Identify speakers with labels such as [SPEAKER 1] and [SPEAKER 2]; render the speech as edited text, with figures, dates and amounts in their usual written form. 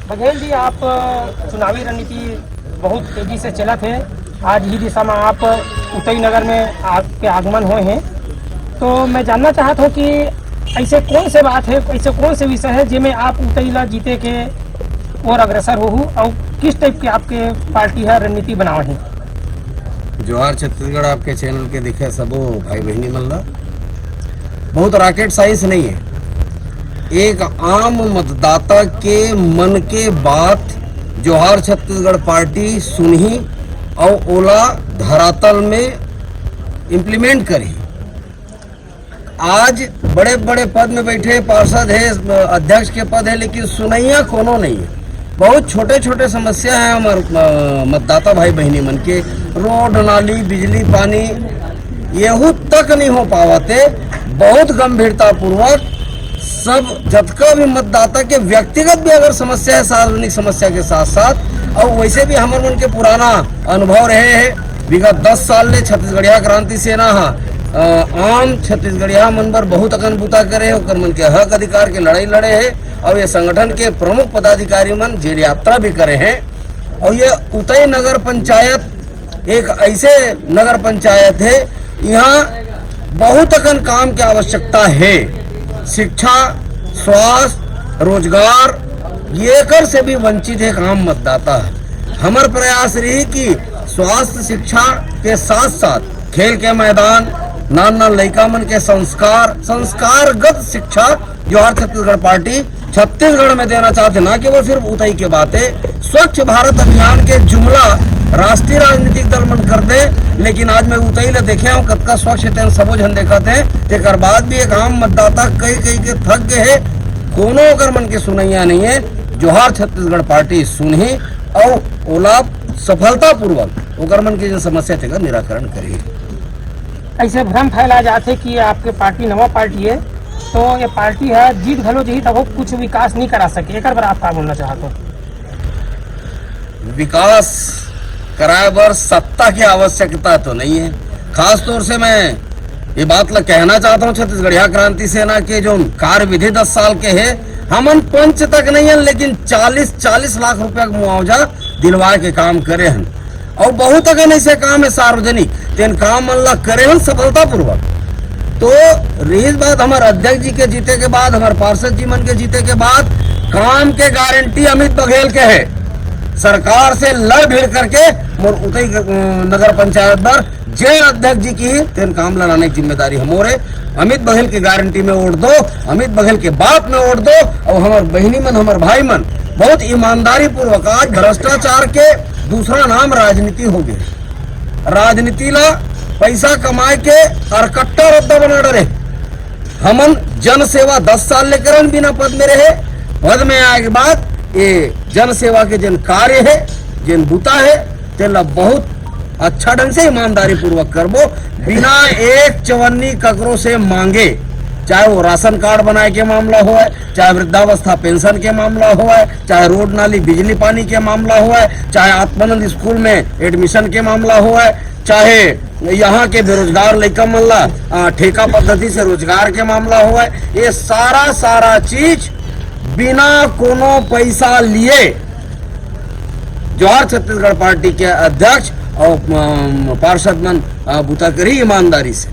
[SPEAKER 1] बघेल जी, आप चुनावी रणनीति बहुत तेजी से चलत है। आज ही दिशा में आप उतई नगर में आपके आगमन हुए हैं, तो मैं जानना चाहता हूँ कि ऐसे कौन से बात है, ऐसे कौन से विषय है जिसमें आप उतई ला जीते के और अग्रसर हो, और किस टाइप के आपके पार्टी है रणनीति बनाओ है।
[SPEAKER 2] जोहार छत्तीसगढ़ आपके चैनल के दिखे सबो भाई बहनी मन ला। बहुत रॉकेट साइंस नहीं है, एक आम मतदाता के मन के बात जोहार छत्तीसगढ़ पार्टी सुनही और ओला धरातल में इम्प्लीमेंट करी। आज बड़े बड़े पद में बैठे पार्षद है, अध्यक्ष के पद है, लेकिन सुनैया कोनो नहीं है। बहुत छोटे छोटे समस्या है हमारे मतदाता भाई बहनी मन के, रोड नाली बिजली पानी यहू तक नहीं हो पावते। बहुत गंभीरता पूर्वक सब जतका भी मतदाता के व्यक्तिगत भी अगर समस्या है, सार्वजनिक समस्या के साथ साथ, और वैसे भी हमारे मन के पुराना अनुभव रहे हैं। विगत 10 साल ले छत्तीसगढ़िया क्रांति सेना आम छत्तीसगढ़िया मन पर बहुत अकन बुता करे, ओकर मन के हक अधिकार के लड़ाई लड़े हैं, और ये संगठन के प्रमुख पदाधिकारी मन जेल यात्रा भी करे हैं। और ये उतई नगर पंचायत एक ऐसे नगर पंचायत है, यहाँ बहुत अकन काम की आवश्यकता है। शिक्षा, स्वास्थ्य, रोजगार ये कर से भी वंचित है आम मतदाता। हमार प्रयास रही कि स्वास्थ्य शिक्षा के साथ साथ खेल के मैदान, नान लड़का मन के संस्कारगत शिक्षा जोहार छत्तीसगढ़ पार्टी छत्तीसगढ़ में देना चाहते, ना केवल सिर्फ उतई के बात है। स्वच्छ भारत अभियान के जुमला राष्ट्रीय राजनीतिक दल मन कर दे, लेकिन आज मैं उतई ले देखे हूँ कतका स्वच्छ तेन सबो जन देखते हैं। तेकर बाद भी एक आम मतदाता कई के थक गए है, कोनो अगर मन के सुनैया नहीं है। जोहार छत्तीसगढ़ पार्टी सुनही और ओला सफलता पूर्वक ओकर मन की जो समस्या थे निराकरण करी।
[SPEAKER 1] ऐसे भ्रम फैला जाते कि आपके पार्टी नवा पार्टी है, तो ये पार्टी है जीत घलो जी तब कुछ विकास नहीं करा सके, एक बार आप क्या बोलना चाहते हो?
[SPEAKER 2] विकास कराए बर सत्ता की आवश्यकता तो नहीं है। खास तौर से मैं ये बात ला कहना चाहता हूँ, छत्तीसगढ़िया क्रांति सेना के जो कार्य विधि 10 साल के है, हमन पंच तक नहीं है, लेकिन 40 लाख रुपया का मुआवजा दिलवा के काम करे हैं। और बहुत अगन ऐसे काम है सार्वजनिक तेन काम मन ला करे हैं सफलता पूर्वक। तो रही बात हमारे अध्यक्ष जी के जीते के बाद, हमारे पार्षद जी मन के जीते के बाद, काम के गारंटी अमित बघेल के है। सरकार से लड़ भिड़ करके उतई नगर पंचायत पर जे अध्यक्ष जी की तेन काम लाने की जिम्मेदारी हमारे। अमित बघेल की गारंटी में वोट दो, अमित बघेल के बात में वोट दो, और हमारे बहनी मन, हमारे भाई मन बहुत ईमानदारी पूर्वक। आज भ्रष्टाचार के दूसरा नाम राजनीति हो गया। राजनीति ला पैसा कमाए के अरकट्टा रद्दा बना डरे। हमन जन सेवा 10 साल लेकर बिना पद में रहे, पद में आए के बाद ये जन सेवा के जन कार्य है, जन बुता है, तेला बहुत अच्छा ढंग से ईमानदारी पूर्वक करबो, बिना एक चवन्नी ककरो से मांगे। चाहे वो राशन कार्ड बनाए के मामला हो, चाहे वृद्धावस्था पेंशन के मामला हो, चाहे रोड नाली बिजली पानी के मामला हो, चाहे आत्मानंद स्कूल में एडमिशन के मामला हो, चाहे यहाँ के बेरोजगार लड़का मन ला ठेका पद्धति से रोजगार के मामला हो। ये सारा चीज बिना कोनो पैसा लिए जोहार छत्तीसगढ़ पार्टी के अध्यक्ष और पार्षद मन बुता करी ईमानदारी से।